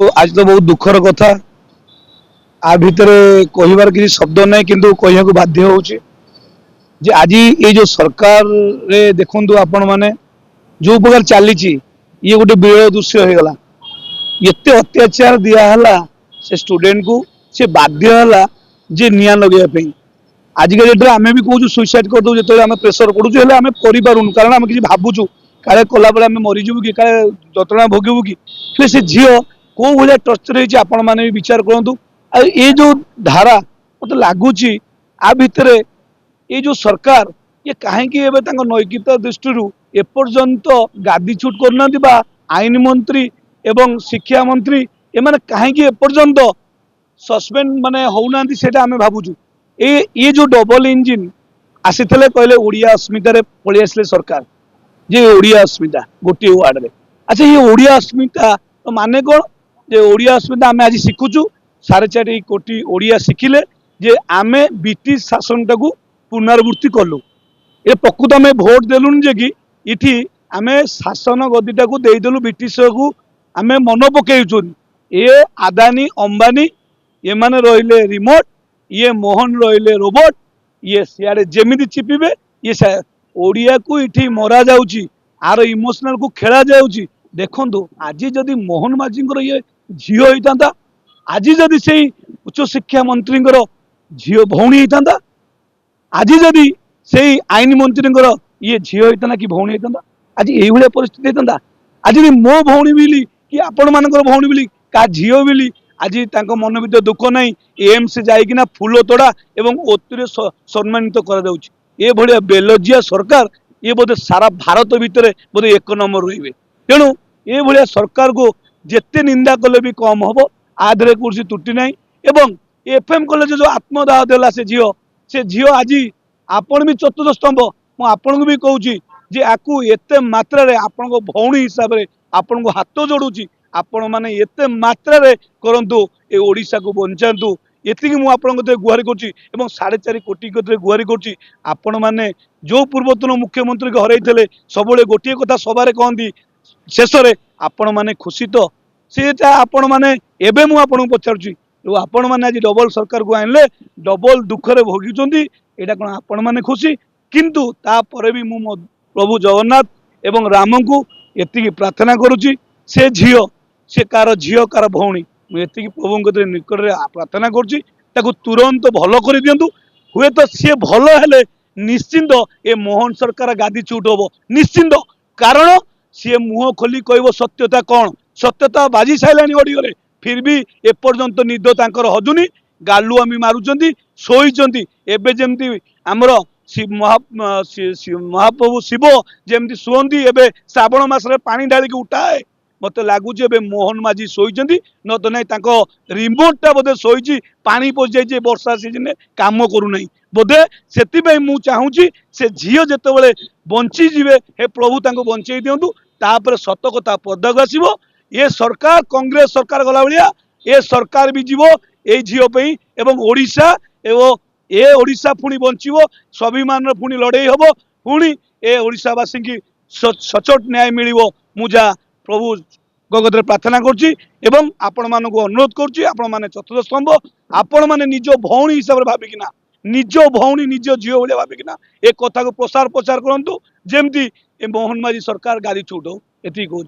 आज तो बहुत दुखर कथा आ भितर कहबार किसी शब्द नहीं किंतु कहया बाध्य होउछि जे आज ये जो सरकार रे देखंतु आपण माने जो प्रकार चली ये गोटे विरल दृश्य हो गला एते अत्याचार दिया से स्टूडेंट को से बाध्य है जे निया लगे आज के डेट आम भी कहूँ सुइसाइड कर दो जो आम प्रेसर पड़ू आम करूँ कारण आम किसी भावुँ काले कला बेले आम मरीजु कि काले जतना भोगबू कि से झी कौ भाया टर्चर होपण मैंने भी विचार करूँ ये जो धारा मत लगुच आ भितर ये जो सरकार ये कहीं नैतिकता दृष्टि एपर्यंत गादी छुट करना आईन मंत्री एवं शिक्षा मंत्री एमाने कहीं एपर्यंत सस्पेंड माने होना से भावुँ ये जो डबल इंजिन आसी कहले ओडिया अस्मिता रे पलि आसले सरकार जे ओडिया अस्मिता गोटे वार्ड रे अच्छा ये ओडिया अस्मिता तो माने कौन जे ओडिया अस्मिता आम आज शिखुचु 4.5 कोटी ओडिया शिखिले जे आमे ब्रिटिश शासन टाकू पुनरावृत्ति कलु ये प्रकृत आम भोट देलुन जे कि इठी आमे शासन गदीटा को देदेलु ब्रिटिश को आमे मन पकईचु ये आदानी अंबानी ये माने रहिले रिमोट ये मोहन रहिले रोबोट ये सियाड़े जेमिति चिपिबे ये ओडिया को इठी मरा जाउची आर इमोशनल को खेला जाउची देखंतु आज जदि मोहन माझी ये झील होता आज जदि से उच्च शिक्षा मंत्री झील भौणी होता आज जदि से आईन मंत्री ये झील होता कि भौणी होता आज ये परिस्थिति होता आज मो भौणी बिली कि आपण मान भौणी बिली का झील बिली आज मन भर दुख ना एम्स जाइकिना फूल तोड़ा एवं ओतुरे सम्मानित कर बेलजिया सरकार ये बोधे सारा भारत भितर बोधे 1 नंबर रही तेणु ये भाया सरकार को जिते निंदा कले भी कम हम आधे कौन त्रुटि ना एवं एफएम कॉलेज जो आत्मदाह देला से झील आज आपण भी चतुर्थ स्तंभ मुझे भी कहूँ जे आकु एते मात्रा रे आपण को भौणी हिसाब से आपण को हाथ जोड़ुची आपण माने एते मात्रा रे करंतु ए ओडिशा को बंचातु एतिक मु आपन गुहारि करछि एवं 4.5 कोटी कतरे गुहारि करछि आपण माने जो पूर्वतन मुख्यमंत्री को हरैथिले सबले गोटे कथा सबारे कहंदी शेष रे आपण माने खुशी तो सेटा आपण माने एबे मु आपन पचारछि आपण माने आज डबल सरकार को आनले डबल दुख रे भोगिचंदी एटा कोन आपण माने खुशी किंतु ता परे भी मु प्रभु जगन्नाथ एवं राम को एतिक प्रार्थना करुछि से झियो से कार झील कार भौणी मुझे प्रभु निकट में प्रार्थना करुँच तुरंत भल कर दिंतु हुए तो सी भल हेले निश्चिंत ए मोहन सरकार गादी चुट हम निश्चिंत कारण सी मुह खोली कह सत्यता कौन सत्यता बाजी सारे अड़िगले फिर भी एपर्यंत निद तांकर हजुनी गालुआमी मारुंच शोईचंती एबे जेमती आमर महाप्रभु शिव जमती शुंती एबे श्रावण मासरे पानी ढालिक उठाए मत लगुच मोहन माझी शोईचंती न तो नहीं रिमोटा बोधे शोई पानी पशि जाए वर्षा सीजन काम करूना बोधे से मु चाहूँगी से झील जिते बंचीजे हे प्रभु तांको बंचई दिंतु तापर सत कथा पदाक आसो ये सरकार कांग्रेस सरकार गला भाया ये सरकार भी जीव ये झील एवं ओडिशा एवं ए ओडिशा पुणी बंचो स्वाभिमान पुणी लड़े हम पुणी ए ओडिशावासी की सचोट न्याय मिल मुझा प्रभु गगत प्रार्थना करुँच आपण मान अनुरोध करुँच चतुर्थ स्तंभ आपण मैंने निज भौणी हिसाब से भाविकिना निज भौणी निज झील भाया भाविकिना ए कथा को प्रसार प्रचार करूँ जमती मोहन माझी सरकार गाड़ी छूट हो ये कहूँ।